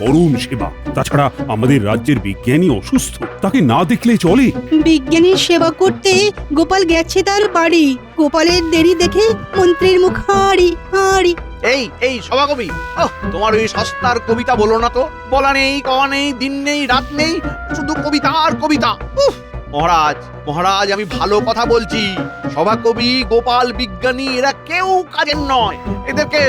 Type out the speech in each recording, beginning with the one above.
পরম সেবা। তাছাড়া আমাদের রাজ্যের বিজ্ঞানী অসুস্থ, তাকে না দেখলে চলে? বিজ্ঞানীর সেবা করতে গোপাল গেছে তার বাড়ি। গোপালের দেরি দেখে মন্ত্রীর মুখ হাঁড়ি হাঁড়ি। এই সভাকবি, তোমার ওই সস্তার কবিতা বলো না তো। বলা নেই, কওয়া নেই, দিন নেই, রাত নেই, শুধু কবিতা আর কবিতা। মহারাজ মহারাজ, আমি ভালো কথা বলছি। সভাকবি, গোপাল, বিজ্ঞানী এরা কেউ কাজের নয়। এদেরকে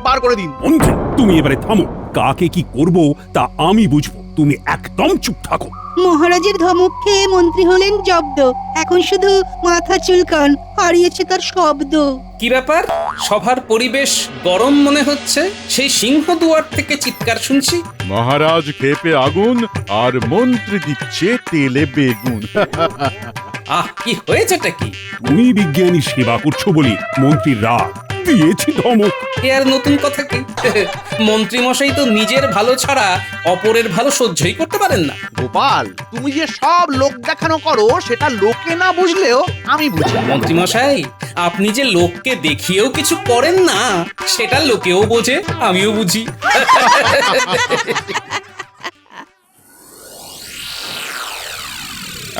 বার করে দিন। মন্ত্রী, তুমি এবারে থামো। কাকে কি করব তা আমি বুঝবো, তুমি একদম চুপ থাকো। মহারাজের ধমক খেয়ে মন্ত্রী হলেন জব্দ। এখন শুধু মাথা চুলকান, হারিয়েছে তার শব্দ। কি ব্যাপার, সভার পরিবেশ গরম মনে হচ্ছে? সেই সিংহ দুয়ার থেকে চিৎকার শুনছি। মহারাজ খেপে আগুন আর মন্ত্রী দিচ্ছে তেলে বেগুন। আহ, কি হয়েছেটা কি? তুমি বিজ্ঞানী সেবা করছো বলি মন্ত্রীর রাগ, দিয়েছি ধমক। এ আর নতুন কথা কি? মন্ত্রী মশাই তো নিজের ভালো ছাড়া অপরের ভালো সহ্যই করতে পারেন না। গোপাল, তুমি যে সব লোক দেখানো করো সেটা লোকে না বুঝলেও আমি বুঝি। মন্ত্রী মশাই, আপনি যে লোককে দেখিয়েও কিছু করেন না সেটা লোকেও বোঝে, আমিও বুঝি।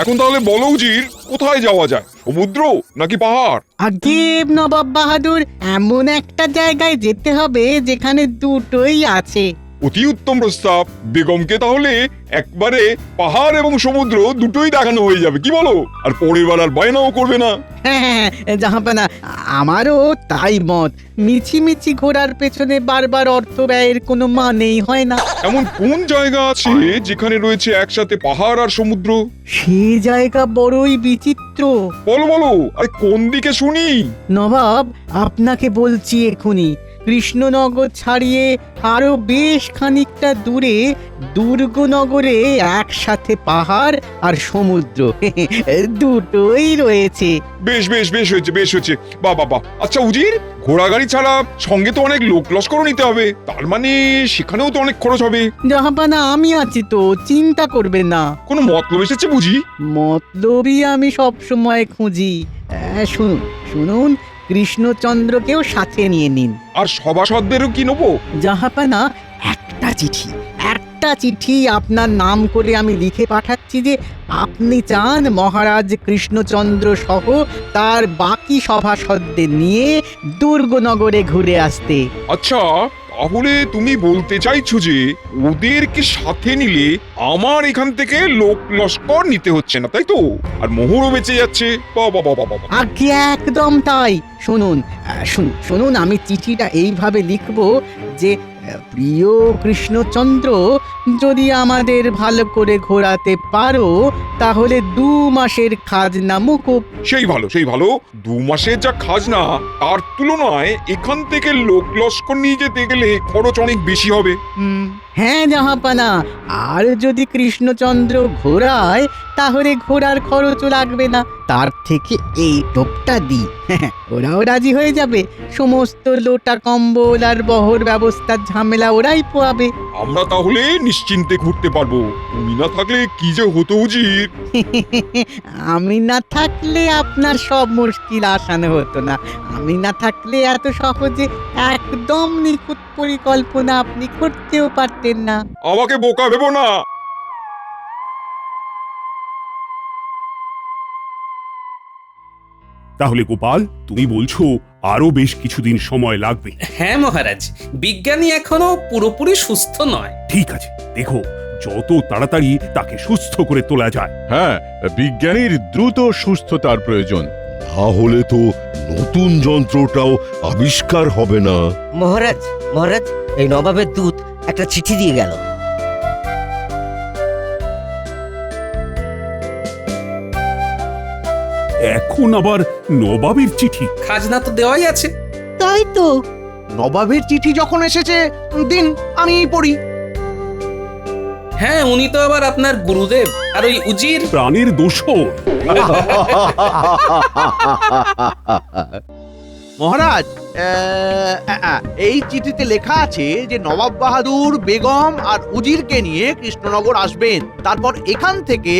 এখন তাহলে বলো উজির, কোথায় যাওয়া যায়? সমুদ্র নাকি পাহাড়? আগে নবাব বাহাদুর, এমন একটা জায়গায় যেতে হবে যেখানে দুটোই আছে। অতি উত্তম প্রস্তাব। বেগমকে তাহলে একবারে পাহাড় এবং সমুদ্র দুটোই দেখানো হয়ে যাবে, কি বলো? আর পরের বার আর বায়নাও করবে না। হ্যাঁ, জাহাপানা, আমারও তাই মত। মিছি ঘোরার পেছনে বারবার অর্থ ব্যয়ের কোনো মানেই হয় না। এমন কোন জায়গা আছে যেখানে রয়েছে একসাথে পাহাড় আর সমুদ্র? সে জায়গা বড়ই বিচিত্র। বলো বলো, আরে কোন দিকে শুনি? নবাব, আপনাকে বলছি এখুনি। কৃষ্ণনগর ছাড়িয়ে আরো বেশ খানিকটা দূরে দুর্গনগরে একসাথে পাহাড় আর সমুদ্র দুটোই রয়েছে। বেশ বেশ বেশ হয়েছে, বেশ হয়েছে। বাবা। আচ্ছা উজির, ঘোড়া গাড়ি ছাড়া সঙ্গে তো অনেক লোক লস্করও নিতে হবে, তার মানে সেখানেও তো অনেক খরচ হবে। জাহাপানা, আমি আছি তো, চিন্তা করবেন না। কোনো মতলব এসেছে বুঝি? মতলবই আমি সব সময় খুঁজি। শুনুন, কৃষ্ণচন্দ্রকেও সাথে নিয়ে নিন। আর সভাসদেরও কি নেবো? জাহাপানা, একটা চিঠি আপনার নাম করে আমি লিখে পাঠাচ্ছি যে আপনি চান মহারাজ কৃষ্ণচন্দ্র সহ তার বাকি সভাসদদের নিয়ে দুর্গনগরে ঘুরে আসতে। আচ্ছা, তাহলে তুমি বলতে চাইছো যে ওদেরকে সাথে নিলে আমার এখান থেকে লোক লস্কর নিতে হচ্ছে না, তাই তো? আর মোহরও বেঁচে যাচ্ছে। বাবা। আগে একদম তাই। শুনুন, আমি চিঠিটা এইভাবে লিখব যে প্রিয় কৃষ্ণচন্দ্র, যদি আমাদের ভালো করে ঘোরাতে পারো তাহলে 2 মাসের খাজনা মুকুব। সেই ভালো। 2 মাসের যা খাজনা তার তুলনায় এখান থেকে লোক লস্কর নিয়ে যেতে গেলে খরচ অনেক বেশি হবে। হ্যাঁ জাহাপানা, আর যদি কৃষ্ণচন্দ্র ঘোরায় তাহলে ঘোড়ার খরচও লাগবে না। তার থেকে এই টোপটা দিই, ওরাও রাজি হয়ে যাবে। সমস্ত লোটা কম্বল আর বহর ব্যবস্থার ঝামেলা ওরাই পোয়াবে। আমরা তাহলে নিশ্চিন্তে ঘুরতে পারবো। তুমি না থাকলে কি যে হতো উজির। আমি না থাকলে আপনার সব মুশকিল আসানো হতো না। আমি না থাকলে এত সহজে একদম নিখুঁত পরিকল্পনা আপনি করতেও পারতেন না। আমাকে বোকা ভেবো না। তাহলে গোপাল, তুমি বলছো আরো বেশ কিছুদিন সময় লাগবে? হ্যাঁ মহারাজ, বিজ্ঞানী এখনো পুরোপুরি সুস্থ নয়। ঠিক আছে, দেখো যত তাড়াতাড়ি তাকে সুস্থ করে তোলা যায়। হ্যাঁ, বিজ্ঞানীর দ্রুত সুস্থতার প্রয়োজন। তাহলে তো নতুন যন্ত্রটাও আবিষ্কার হবে না। মহারাজ, এই নবাবের দূত একটা চিঠি দিয়ে গেল। এখন আবার নবাবের চিঠি? খাজনা তো দেওয়াই আছে। তাই তো। নবাবের চিঠি যখন এসেছে, দিন আমি পড়ি। হ্যাঁ, উনি তো আবার আপনার গুরুদেব, আর ওই উজির প্রাণের দোষর। মহারাজ এই চিঠিতে লেখা আছে যে নবাব বাহাদুর বেগম আর উজিরকে নিয়ে কৃষ্ণনগর আসবেন, তারপর এখান থেকে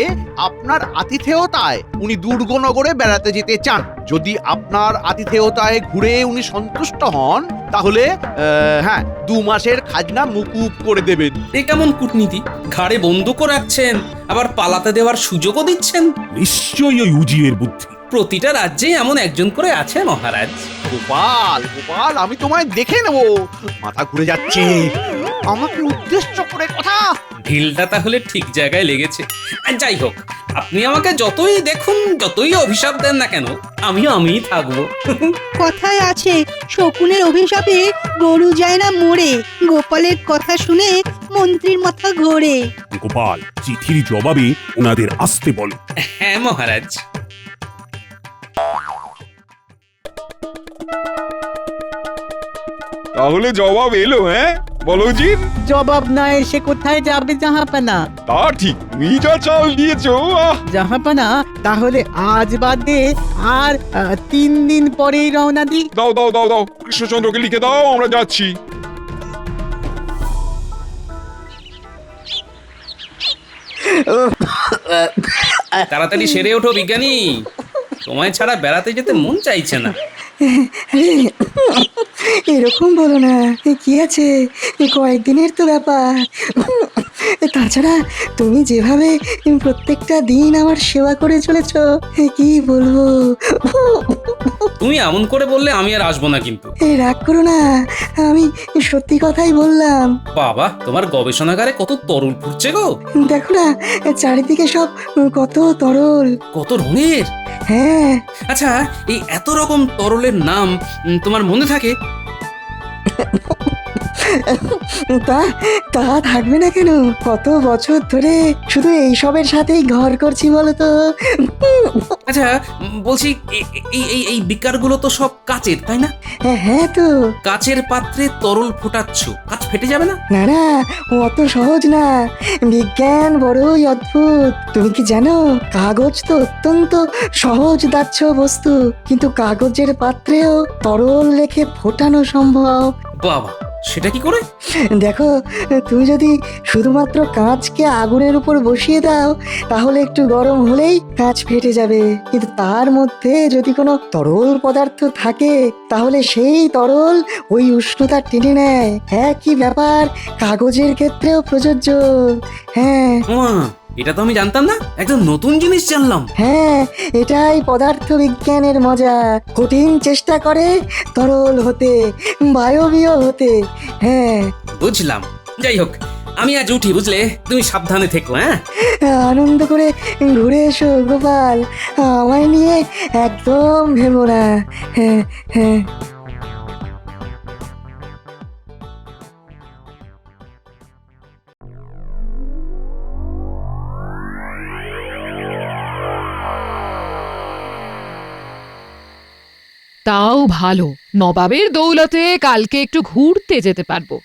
আপনার আতিথেয়তায় উনি দুর্গনগরে বেড়াতে যেতে চান। যদি আপনার আতিথেয়তায় ঘুরে উনি সন্তুষ্ট হন তাহলে 2 মাসের খাজনা মুকুব করে দেবেন। এ কেমন কূটনীতি? ঘাড়ে বন্দুকও রাখছেন, আবার পালাতে দেওয়ার সুযোগও দিচ্ছেন। নিশ্চয়ই ওই উজিরের বুদ্ধি। প্রতিটা রাজ্যে এমন একজন করে আছে মহারাজ। গোপাল গোপাল, আমি তোমায় দেখে নেব। মাথা ঘুরে যাচ্ছে, আমাকে উদ্দেশ্য করে কথা। ঢিলটা তাহলে ঠিক জায়গায় লেগেছে। আর যাই হোক, আপনি আমাকে যতই দেখুন, যতই অভিশাপ দেন না কেন, আমিই থাকবো। কথায় আছে শকুনের অভিশাপে গরু যায় না মরে। গোপালের কথা শুনে মন্ত্রীর মাথা ঘোরে। গোপাল, চিঠির জবাবে ওনাদের আসতে বলো। হ্যাঁ মহারাজ। তাহলে জবাব এলো? হ্যাঁ বলো উজির। জবাব না এসে কোথায় যাবে জাহাপানা? তা ঠিক, তুমি যা চাল দিয়েছো। জাহাপানা, তাহলে আজ বাদে আর 3 দিন পরেই রওনা দিই। দাও দাও দাও দাও, কৃষ্ণচন্দ্রকে লিখে দাও, আমরা যাচ্ছি। তাড়াতাড়ি সেরে ওঠো বিজ্ঞানী, তোমায় ছাড়া বেড়াতে যেতে মন চাইছে না। এরকম বলো না, কি আছে, কয়েকদিনের তো ব্যাপার। তাছাড়া তুমি যেভাবে প্রত্যেকটা দিন আমার সেবা করে চলেছ, কি বলবো। তুমি এমন করে বললে আমি আর আসবো না কিন্তু। রাগ করো না, আমি সত্যি কথাই বললাম। বাবা, তোমার গবেষণাগারে কত তরল ফুটছে গো। দেখো না, চারিদিকে সব কত তরল। কত রঙের। হ্যাঁ। আচ্ছা, এই এত রকম তরলের নাম তোমার মনে থাকে? তা থাকবে না কেন? কত বছর ধরে শুধু এইসবের সাথেই ঘর করছি বলো তো। আচ্ছা বলছি, এই বিকারগুলো তো সব কাচের, তাই না? হ্যাঁ তো। কাচের পাত্রে তরল ফোটাচ্ছ, কাচ ফেটে যাবে না? না না, অত সহজ না। বিজ্ঞান বড়ই অদ্ভুত। তুমি কি জানো, কাগজ তো অত্যন্ত সহজ দাহ্য বস্তু, কিন্তু কাগজের পাত্রেও তরল রেখে ফোটানো সম্ভব। বাবা, সেটা কি করে? দেখো, তুমি যদি শুধুমাত্র কাঁচকে আগুনের উপর বসিয়ে দাও, তাহলে একটু গরম হলেই কাঁচ ফেটে যাবে। কিন্তু তার মধ্যে যদি কোনো তরল পদার্থ থাকে, তাহলে সেই তরল ওই উষ্ণতা টেনে নেয়। একই ব্যাপার কাগজের ক্ষেত্রেও প্রযোজ্য। হ্যাঁ। এটা তো আমি জানতাম না, একদম নতুন জিনিস জানলাম। হ্যাঁ, এটাই পদার্থ বিজ্ঞানের মজা। কঠিন চেষ্টা করে তরল হতে, বায়বীয় হতে। হ্যাঁ, বুঝলাম। যাই হোক, আমি আজ উঠি, বুঝলে? তুমি সাবধানে থেকো। হ্যাঁ, আনন্দ করে ঘুরে এসো গোপাল, আমায় নিয়ে একদম ভেবো না। হ্যাঁ হ্যাঁ। তাও ভালো, নবাবের দৌলতে কালকে একটু ঘুরতে যেতে পারবো।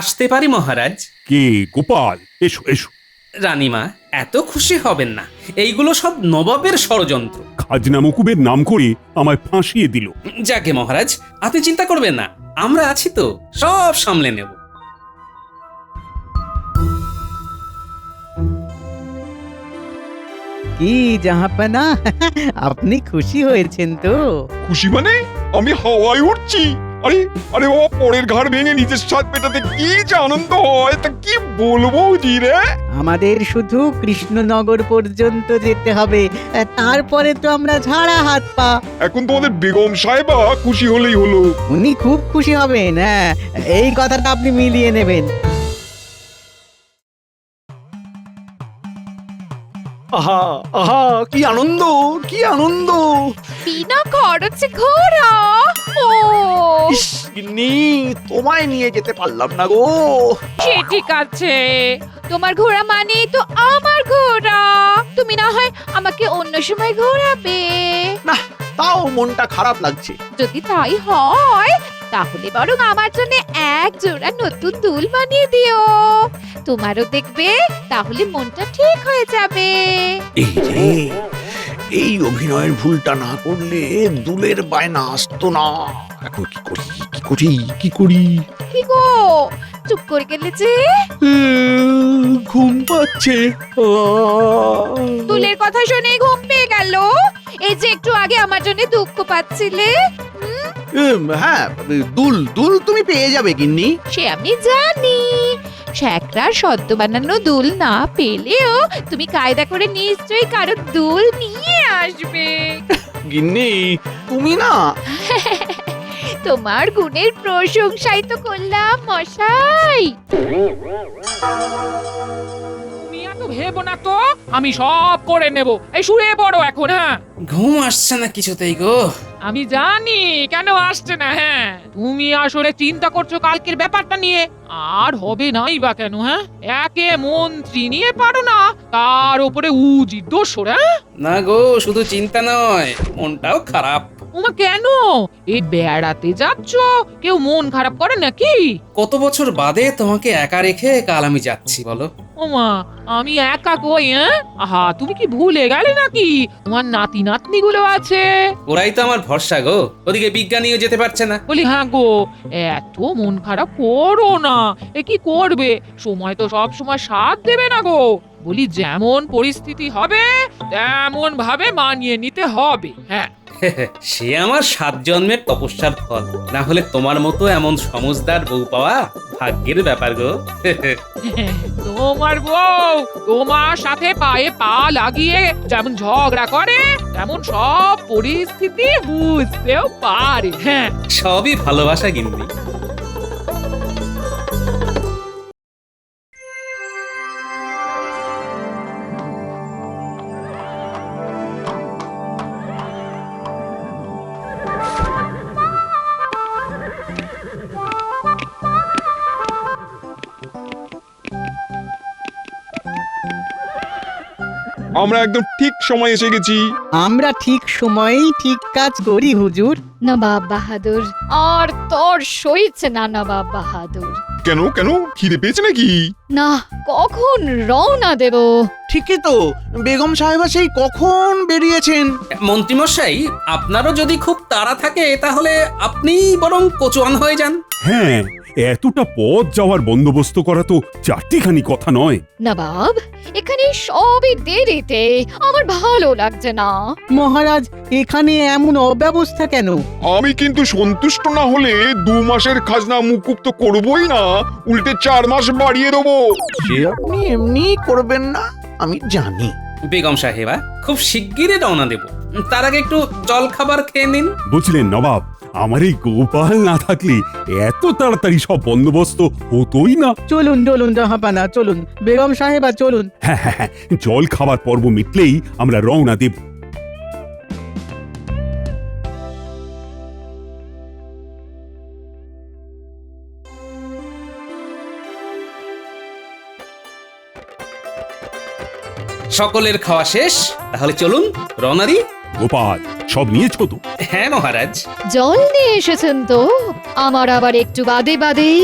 আসতে পারি মহারাজ? কে? গোপাল, এসো এসো। রানীমা, এত খুশি হবেন না, এইগুলো সব নবাবের ষড়যন্ত্র। খাজনা মুকুবের নাম করে আমায় ফাঁসিয়ে দিল। যাকে মহারাজ, আপনি চিন্তা করবেন না, আমরা আছি তো, সব সামলে নেব। কি জাহাপানা, আপনি খুশি হয়েছেন তো? খুশি মানে আমি হাওয়ায় উঠছি। আরে আরে বাবা, পরের ঘাড় ভেঙে নিজের স্বাদ পেটাতে কি যে আনন্দ হয়, তা কি বলবো জি রে। আমাদের শুধু কৃষ্ণনগর পর্যন্ত যেতে হবে, তারপরে তো আমরা ঝাড়া হাত পা। এখন তোমাদের বেগম সাহেবা খুশি হলেই হলো। উনি খুব খুশি হবেন। হ্যাঁ, এই কথাটা আপনি মিলিয়ে নেবেন। আহা আহা, কি আনন্দ, কি আনন্দ। বিনা খরচে ঘোরা। ও ইস, গিন্নি, তোমায় নিয়ে যেতে পারলাম না গো। সে ঠিক আছে, তোমার ঘোড়া মানে তো আমার ঘোড়া। তুমি না হয় আমাকে অন্য সময় ঘোরাবে। না, তাও মনটা খারাপ লাগছে। যদি তাই হয়, তাহলে বরং আমার জন্য এক জোড়া নতুন দুল বানিয়ে দিও। তোমারও দেখবে, তাহলে মনটা ঠিক হয়ে যাবে। এই রে, এই অভিনয়ের ভুলটা না করলে দুলের বায়না আসতো না। এখন কি করি কি করি কি করি? কি গো চুপ করে গেলে যে? ঘুম পাচ্ছে। দুলের কথা শুনে ঘুম পেয়ে গেল? এই যে একটু আগে আমার জন্য দুঃখ পাচ্ছিলে। হ্যাঁ, দুল দুল তুমি পেয়ে যাবে গিন্নি। সে আমি জানি। শ্যাকরার সদ্য বানানো দুল না পেলেও তুমি কায়দা করে নিশ্চয়ই কারো দুল নিয়ে আসবে। গিন্নি তুমি না, তোমার গুণের প্রশংসাই তো করলাম মশাই। তুমি এত ভেবো না তো, আমি সব করে নেব। এই শুয়ে পড়ো এখন। হ্যাঁ, ঘুম আসছে না কিছুতেই গো। আমি জানি কেন আসছে না। হ্যাঁ, তুমি আসলে চিন্তা করছো কালকের ব্যাপারটা নিয়ে। আর হবে নাই বা কেন? হ্যাঁ, একে মন্ত্রী নিয়ে পারো না, তার উপরে উজির দোষর। হ্যাঁ না গো, শুধু চিন্তা নয়, মনটাও খারাপ। ওমা কেন? এই বেড়াতে যাচ্ছ, কেউ মন খারাপ করে নাকি? কত বছর বাদে তোমাকে একা রেখে কাল আমি যাচ্ছি বলো। ওমা আমি একা কই? হ্যাঁ, আহা তুমি কি ভুলে গেলে নাকি তোমার নাতি নাতনি গুলো আছে? ওরাই তো আমার ভরসা গো। ওদিকে বিজ্ঞানীও যেতে পারছে না। বলি হ্যাঁ গো, এত মন খারাপ করো না। এ কি করবে, সময় তো সব সময় সাথ দেবে না গো। বলি যেমন পরিস্থিতি হবে তেমন ভাবে মানিয়ে নিতে হবে। হ্যাঁ, সে আমার 7 জন্মের তপস্যার ফল। না হলে তোমার মতো এমন সমজদার বউ পাওয়া ভাগ্যের ব্যাপার গো। তোমার বউ তোমার সাথে পায়ে পা লাগিয়ে যেমন ঝগড়া করে, তেমন সব পরিস্থিতি বুঝতেও পারে। হ্যাঁ, সবই ভালোবাসা গিন্নি। আমরা একদম ঠিক সময় এসে গেছি। আমরা ঠিক সময়েই ঠিক কাজ করি হুজুর। নবাব বাহাদুর, আর তোর সইছে না নবাব বাহাদুর। কেন কেন, খিদে পেয়েছে নাকি? না, কখন রওনা দেব? ঠিকই তো, বেগম সাহেবা সেই কখন বেরিয়েছেন। মন্ত্রীমশাই, আপনারও যদি খুব তাড়া থাকে তাহলে আপনি বরং কোচোয়ান হয়ে যান। হ্যাঁ, এতটা পথ যাওয়ার বন্দোবস্ত করা তো চারটিখানি কথা নয়। নবাব, এখানে সবই দেরিতে, আমার ভালো লাগছে না। মহারাজ, এখানে এমন অব্যবস্থা কেন? আমি কিন্তু সন্তুষ্ট না হলে 2 মাসের খাজনা মুকুব তো করবই না, উল্টে 4 মাস বাড়িয়ে দেবো। সে আপনি এমনি করবেন না, আমি জানি। বেগম সাহেবা, খুব শিগগিরই রওনা দেব। তার আগে একটু জল খাবার খেয়ে নিন। বুঝলেন নবাব, আমার এই গোপাল না থাকলে এত তাড়াতাড়ি সব বন্দোবস্ত হতোই না। চলুন চলুন জাহাপানা, চলুন বেগম সাহেবা, চলুন। হ্যাঁ হ্যাঁ হ্যাঁ, জল খাবার পর্ব মিটলেই আমরা রওনা দেব। সকলের খাওয়া শেষ, তাহলে চলুন রওনা দিই। গোপাল, সব নিয়েছো তো? হ্যাঁ মহারাজ। জল নিয়ে এসেছেন তো? আমার আবার একটু বাদে বাদেই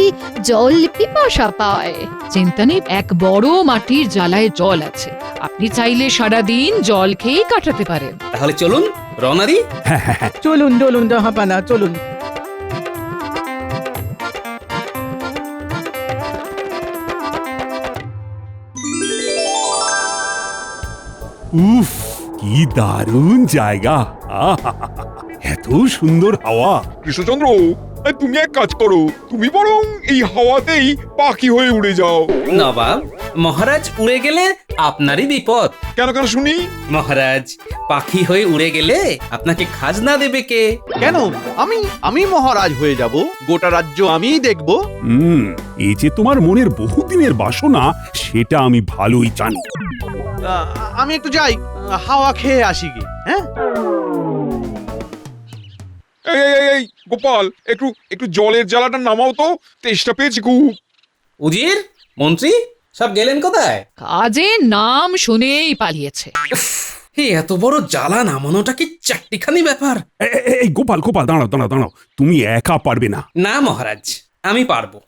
জল পিপাসা পায়। চিন্তা নেই, এক বড় মাটির জ্বালায় জল আছে, আপনি চাইলে সারাদিন জল খেয়েই কাটাতে পারেন। তাহলে চলুন রওনা দিই। হ্যাঁ হ্যাঁ হ্যাঁ, চলুন চলুন জাহাপানা, চলুন। উফ, কি দারুণ জায়গা! আহা, এত সুন্দর হাওয়া। কৃষ্ণচন্দ্র, তুমি এক কাজ করো, তুমি বরং এই হাওয়াতেই পাখি হয়ে উড়ে যাও। নবাব, মহারাজ উড়ে গেলে আপনারই বিপদ। কেন কেন শুনি? মহারাজ, পাখি হয়ে উড়ে গেলে আপনাকে খাজনা দেবে কে? কেন, আমি মহারাজ হয়ে যাব, গোটা রাজ্য আমিই দেখব। এই যে তোমার মনের বহুদিনের বাসনা, সেটা আমি ভালোই জানি। আমি একটু যাই, হাওয়া খেয়ে আসি কি। হ্যাঁ, এই গোপাল, একটু একটু জলের জ্বালাটা নামাও তো, তেষ্টা পেয়েছি খুব। উজির, মন্ত্রী, সব গেলেন কোথায়? কাজের নাম শুনেই পালিয়েছে। এই এত বড় জ্বালা নামানোটা কি চারটিখানি ব্যাপার? এই গোপাল গোপাল, দাঁড়াও দাঁড়াও দাঁড়াও, তুমি একা পারবে না। না মহারাজ, আমি পারবো।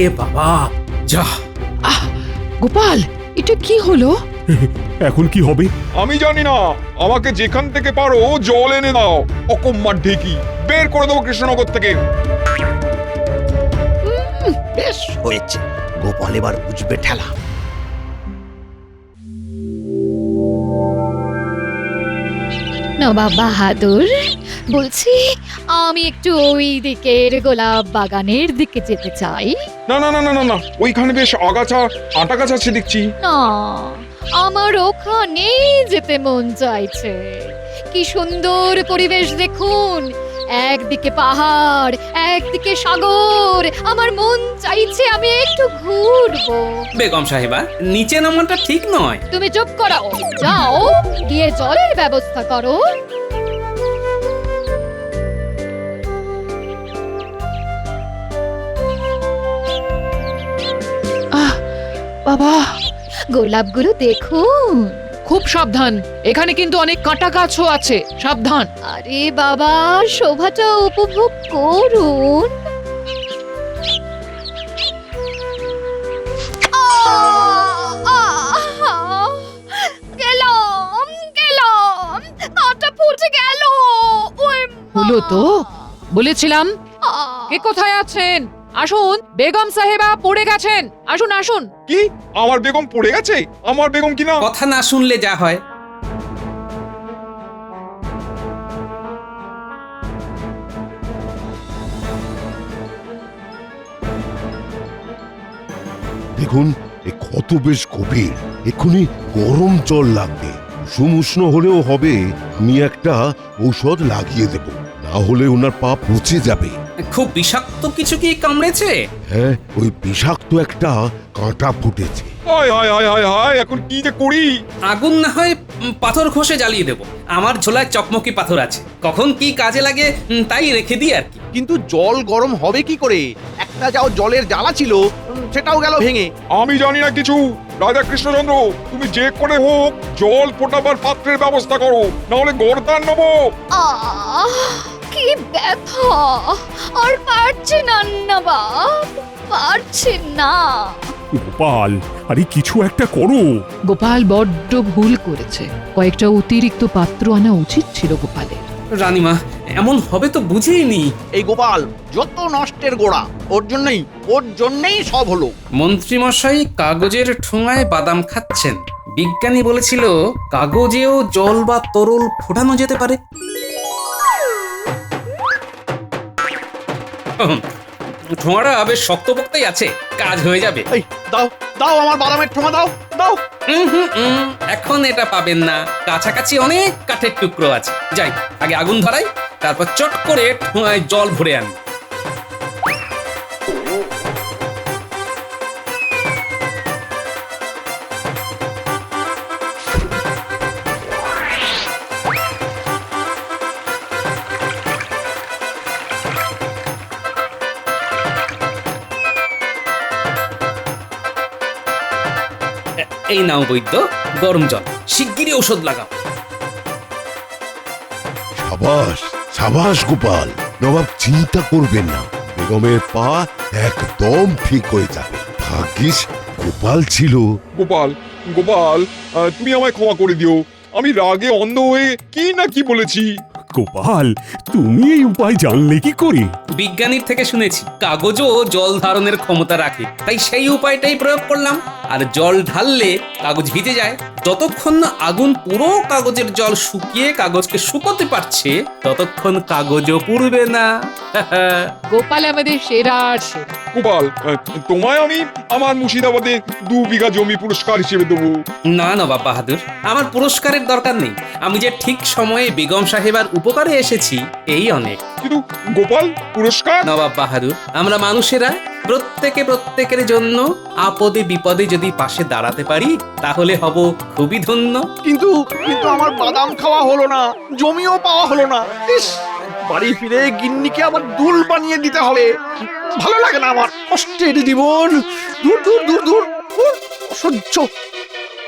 এ বাবা, যা। গোপাল, এটা কি হলো? এখন কি হবে? আমি জানি না, আমাকে যেখান থেকে পারো জল এনে দাও। অকম্মার ঢেকি বের করে দেবো কৃষ্ণনগর থেকে। বেশ হয়েছে, গোপাল এবার বুঝবে ঠেলা। নবাব বাহাদুর, বলছি আমি একটু ওই দিকের গোলাপ বাগানের দিকে যেতে চাই। না না না না না না, ওইখানে বেশ আগাছা আটা গাছ আছে দেখছি। না, আমার ওখানেই যেতে মন চাইছে। কি সুন্দর পরিবেশ দেখুন, একদিকে পাহাড়, একদিকে সাগর। আমার মন চাইছে আমি একটু ঘুরবো। বেগম সাহেবা, নিচে নামাটা ঠিক নয়। তুমি চুপ করো, যাও গিয়ে জলের ব্যবস্থা করো। বাবা, গোলাপগুলো দেখুন। খুব সাবধান, এখানে কিন্তু অনেক কাঁটা গাছও আছে, সাবধান। আরে বাবা, শোভাটা উপভোগ করুন। গেলাম, পাটা ফুটে গেল। হলো তো, বলেছিলাম। কে কোথায় আছেন? আসুন, বেগম সাহেবা পড়ে গেছেন। আসুন আসুন। কি, আমার বেগম পড়ে গেছে? আমার বেগম কিনা? কথা না শুনলে যা হয়। দেখুন, এ ক্ষত বেশ গভীর, এক্ষুনি গরম জল লাগবে। কুসুম উষ্ণ হলেও হবে, আমি একটা ঔষধ লাগিয়ে দেব, না হলে ওনার পা পচে যাবে। খুব বিষাক্ত কিছু কি কামড়েছে? হ্যাঁ, ওই বিষাক্ত একটা কাঁটা ফুটেছে। হায় হায় হায় হায় হায়, এখন কি যে করি? আগুন না হয় পাথর ঘষে জ্বালিয়ে দেব। আমার ঝোলায় চকমকি পাথর আছে, কখন কি কাজে লাগে তাই রেখে দিই আর কি। কিন্তু জল গরম হবে কি করে? একটা যাও জলের জ্বালা ছিল, সেটাও গেল ভেঙে। আমি জানি না কিছু। রাজা কৃষ্ণচন্দ্র, তুমি যে করে হোক জল ফোটাবার পাত্রের ব্যবস্থা করো, না হলে গর্দান নেবো। কি ব্যথা! আর পারছি না নবাব, পারছি না। গোপাল, আরে কিছু একটা করো। গোপাল বড্ড ভুল করেছে, কয়েকটা অতিরিক্ত পাত্র আনা উচিত ছিল গোপালের। রানীমা, এমন হবে তো বুঝিনি। এই গোপাল যত নষ্টের গোড়া, ওর জন্যই সব হলো। মন্ত্রীমশাই কাগজের ঠোঙায় বাদাম খাচ্ছেন। বিজ্ঞানী বলেছিল কাগজেও জল বা তরল ফোটানো যেতে পারে। ঠোঙাটা বেশ শক্তপোক্তই আছে, কাজ হয়ে যাবে। এই দাও দাও, আমার বাদামের ঠোঙা দাও দাও। এখন এটা পাবেন না, কাছাকাছি অনেক কাঠের টুকরো আছে। যাই, আগে আগুন ধরাই, তারপর চট করে ঠোঙায় জল ভরে আনি। এই নাও বৈদ্য, গরম জল, শিগগিরই ঔষধ লাগাও। সাবাস সাবাস গোপাল, নবাব চিন্তা করবেন না, বেগমের পা একদম ঠিক হয়ে যাবে। ভাগ্যিস গোপাল ছিল। গোপাল গোপাল, তুমি আমায় ক্ষমা করে দিও। আমি রাগে অন্ধ হয়ে কি না কি বলেছি। গোপাল, তুমি এই উপায় জানলে কি করে? বিজ্ঞানীর থেকে শুনেছি কাগজও জল ধারণের ক্ষমতা রাখে, তাই সেই উপায়টাই প্রয়োগ করলাম। আর জল ঢাললে কাগজ ভিজে যায়। যতক্ষণ না আগুন পুরো কাগজের জল শুকিয়ে কাগজকে শুকোতে পারছে, ততক্ষণ কাগজও পুড়বে না। গোপাল আমাদের সেরা সেরা। গোপাল, তোমায় আমি আমার মুর্শিদাবাদে 2 বিঘা জমি পুরস্কার হিসেবে দেবো। না নবাব বাহাদুর, আমার পুরস্কারের দরকার নেই। আমি যে ঠিক সময়ে বেগম সাহেবার উপকারে এসেছি, এই অনেক। কিন্তু গোপাল, পুরস্কার? নবাব বাহাদুর, আমরা মানুষেরা প্রত্যেকের জন্য আপদে বিপদে যদি পাশে দাঁড়াতে পারি, তাহলে হব খুবই ধন্য। কিন্তু আমার বাদাম খাওয়া হলো না, জমিও পাওয়া হলো না। ইস, বাড়ি ফিরে গিন্নিকে আবার দুল বানিয়ে দিতে হবে। ভালো লাগে না আমার কষ্টের জীবন। দূর দূর দূর দূর, অসহ্য।